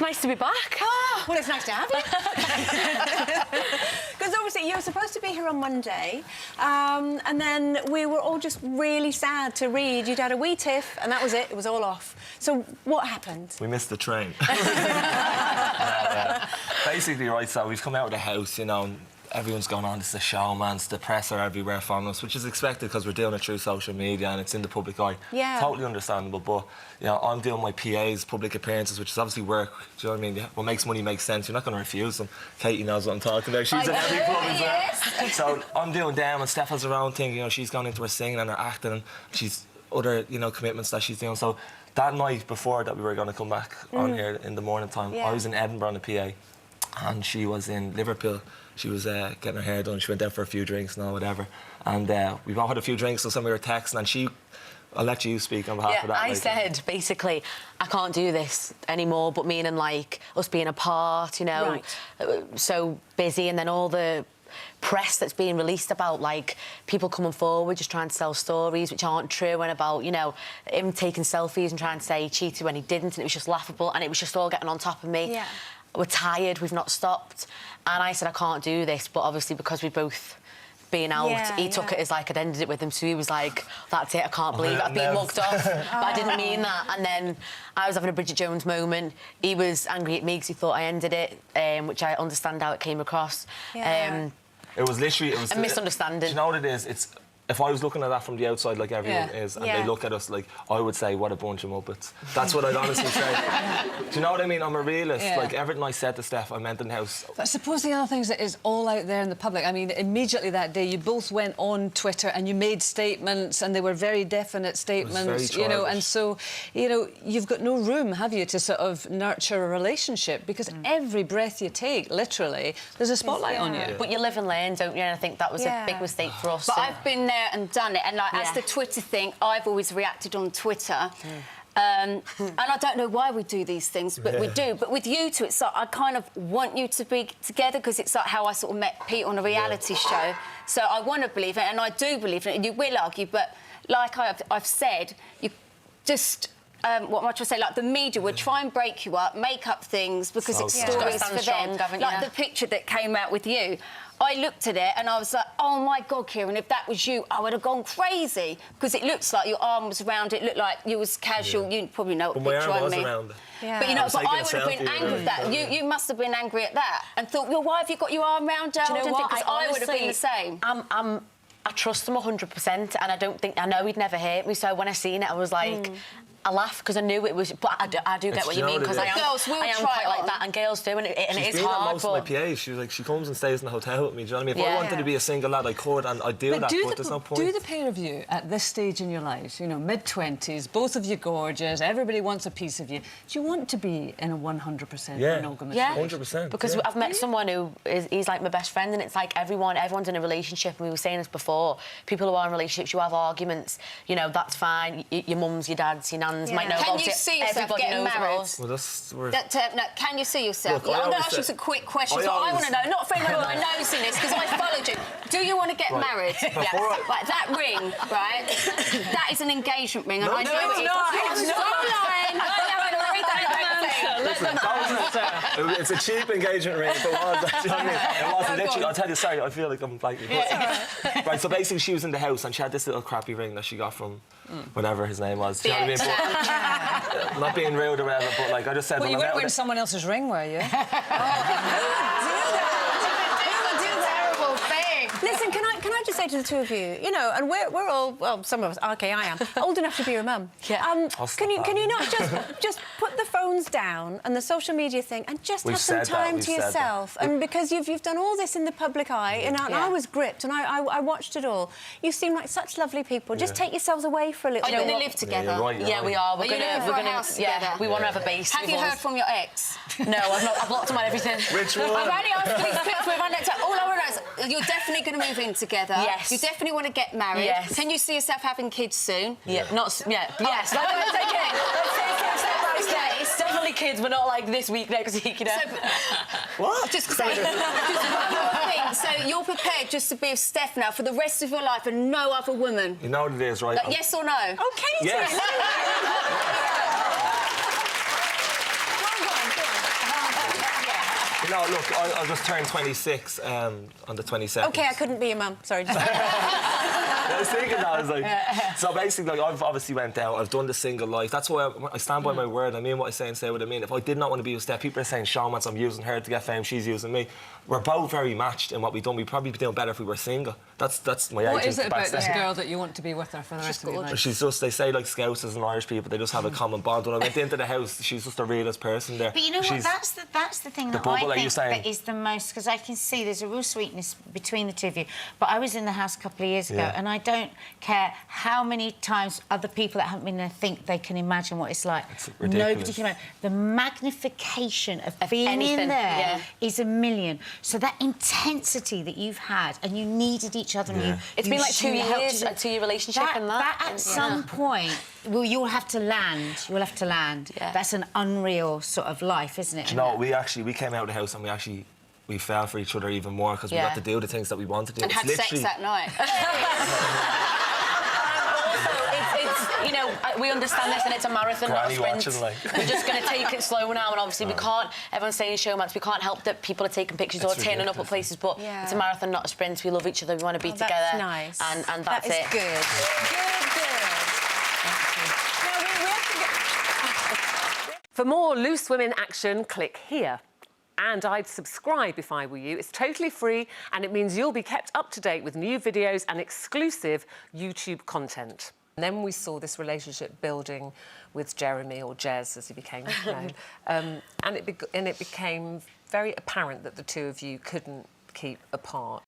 It's nice to be back. Oh, well, it's nice to have you. Because obviously you were supposed to be here on Monday, and then we were all just really sad to read you'd had a wee tiff, and that was it. It was all off. So what happened? We missed the train. Basically, right, so we've come out of the house, you know, and everyone's going on, this is a show, man, the press are everywhere from us, which is expected because we're doing it through social media and it's in the public eye. Yeah. Totally understandable, but, you know, I'm doing my PA's public appearances, which is obviously work, do you know what I mean? What makes money makes sense, you're not going to refuse them. Katie knows what I'm talking about, she's in every club as well. So I'm doing them, and Steph has her own thing, you know, she's gone into her singing and her acting, and she's other, you know, commitments that she's doing. So that night before that we were going to come back on here in the morning time, I was in Edinburgh on the PA, and she was in Liverpool. She was getting her hair done. She went out for a few drinks and all, whatever. And we both had a few drinks, so we were texting, and I'll let you speak on behalf of that. I said, basically, I can't do this anymore, but meaning, like, us being apart, you know, so busy, and then all the press that's being released about, like, people coming forward just trying to sell stories which aren't true, and about, you know, him taking selfies and trying to say he cheated when he didn't, and it was just laughable, and it was just all getting on top of me. We're tired, we've not stopped. And I said, I can't do this, but obviously because we both been out, he took it as like I'd ended it with him, so he was like, that's it, I can't believe it, I've been mugged off. But I didn't mean that. And then I was having a Bridget Jones moment. He was angry at me because he thought I ended it, which I understand how it came across. It was literally... It was a misunderstanding. Do you know what it is? It's... If I was looking at that from the outside, like everyone is, and they look at us like, I would say, what a bunch of muppets. That's what I'd honestly say. Do you know what I mean? I'm a realist. Like, everything I said to Steph, I meant in the house. But I suppose the other thing is that it's all out there in the public. I mean, immediately that day, you both went on Twitter and you made statements, and they were very definite statements, you know, and so, you know, you've got no room, have you, to sort of nurture a relationship, because every breath you take, literally, there's a spotlight on you. But you live and learn, don't you? And I think that was a big mistake for us. But I've been there and done it, and like as the Twitter thing, I've always reacted on Twitter. And I don't know why we do these things, but we do. But with you two, it's like I kind of want you to be together, because it's like how I sort of met Pete on a reality show. So I want to believe it, and I do believe it, and you will argue, but like I've said, you just... what am I trying to say? Like, the media would try and break you up, make up things, because it's stories for them. Like the picture that came out with you. I looked at it and I was like, oh, my God, Kieran, if that was you, I would have gone crazy, because it looks like your arm was around it, looked like you was casual. You probably know what picture I mean. But, you know, but I would have been angry with that. You must have been angry at that and thought, well, why have you got your arm around her? Do you know what? Because I would have been the same. I trust him 100%, and I know he'd never hate me, so when I seen it, I was like... I laughed because I knew it was... But I do get what you mean, because I am quite like that, and girls do, and it is hard, most of my PAs. She was like, she comes and stays in the hotel with me, do you know what I mean? If I wanted to be a single lad, I could, and I'd do that, but there's no point. Do the pair of you, at this stage in your lives, you know, mid-20s, both of you gorgeous, everybody wants a piece of you, do you want to be in a 100% monogamous relationship? 100%. Because I've met someone who he's like my best friend, and it's like everyone's in a relationship, and we were saying this before, people who are in relationships, you have arguments, you know, that's fine, your mums, your dads, your nans might know about it. Can you see yourself getting married? Well, that's... No, can you see yourself? Look, I'm going to ask you some quick questions. I want to know, not for anyone my nose in this, because I followed you. Do you want to get married? Like, that ring, right? That is an engagement ring, and I know it is. It's not lying. It's a cheap engagement ring, if it was. Do you know what I mean? It wasn't literally. I'll tell you, sorry, I feel like I'm blanking. Right, so basically she was in the house and she had this little crappy ring that she got from whatever his name was. Do you know what I mean? But, not being rude or whatever, but like I just said... Well, you weren't wearing someone else's ring, were you? Listen, can I just say to the two of you, you know, and we're all, well, some of us, OK, I am, old enough to be your mum. Can you not just put the phones down and the social media thing and just have some time to yourself? And because you've done all this in the public eye, and I was gripped, and I watched it all. You seem like such lovely people. Just take yourselves away for a little bit. Are you going to live together? Yeah, we are. We're going to house together. We want to have a base. Have you heard from your ex? No, I've blocked him on everything. Which one? I've only asked for these clips with my next. All I want to know is you're definitely going to move in together. Yes. You definitely want to get married. Yes. Can you see yourself having kids soon? Yeah. Yes. Let's take it. It's definitely kids, but not like this week, next week, you know. What? Just one more thing. So you're prepared just to be with Steph now for the rest of your life and no other woman? You know what it is, right? Like, yes or no? Oh, Katie! Yes. no, look, I'll just turn 26 on the 22nd. OK, I couldn't be your mum. Sorry. I was thinking that. I was like... So basically, like, I've obviously went out. I've done the single life. That's why I stand by my word. I mean what I say and say what I mean. If I did not want to be with Steph, people are saying, Sean, I'm using her to get fame, she's using me. We're both very matched in what we've done. We'd probably be doing better if we were single. That's my age. What is it about this girl that you want to be with her for the rest of your life? She's just, they say, like, Scousers and Irish people, they just have a common bond. When I went into the house, she's just the realest person there. But you know what? That's the thing that I think that is the most... Because I can see there's a real sweetness between the two of you. But I was in the house a couple of years ago, and I don't care how many times other people that haven't been there think they can imagine what it's like. It's ridiculous. Nobody can imagine. The magnification of being in there is a million. So that intensity that you've had, and you needed each other, and it's been like 2 years, a 2-year relationship, that at some point, well, you'll have to land. You'll have to land. Yeah. That's an unreal sort of life, isn't it? Do you know, we came out of the house and we fell for each other even more because we got to do the things that we wanted to do. And had sex that night. You know, we understand this, and it's a marathon, not a sprint. We're just going to take it slow now, and obviously we can't... Everyone's saying showmats, we can't help that people are taking pictures or turning up at places, but it's a marathon, not a sprint. We love each other, we want to be together. That's nice. And that's it. That is good. Good. For more Loose Women action, click here. And I'd subscribe if I were you. It's totally free, and it means you'll be kept up to date with new videos and exclusive YouTube content. And then we saw this relationship building with Jeremy, or Jez, as he became known. And it became very apparent that the two of you couldn't keep apart.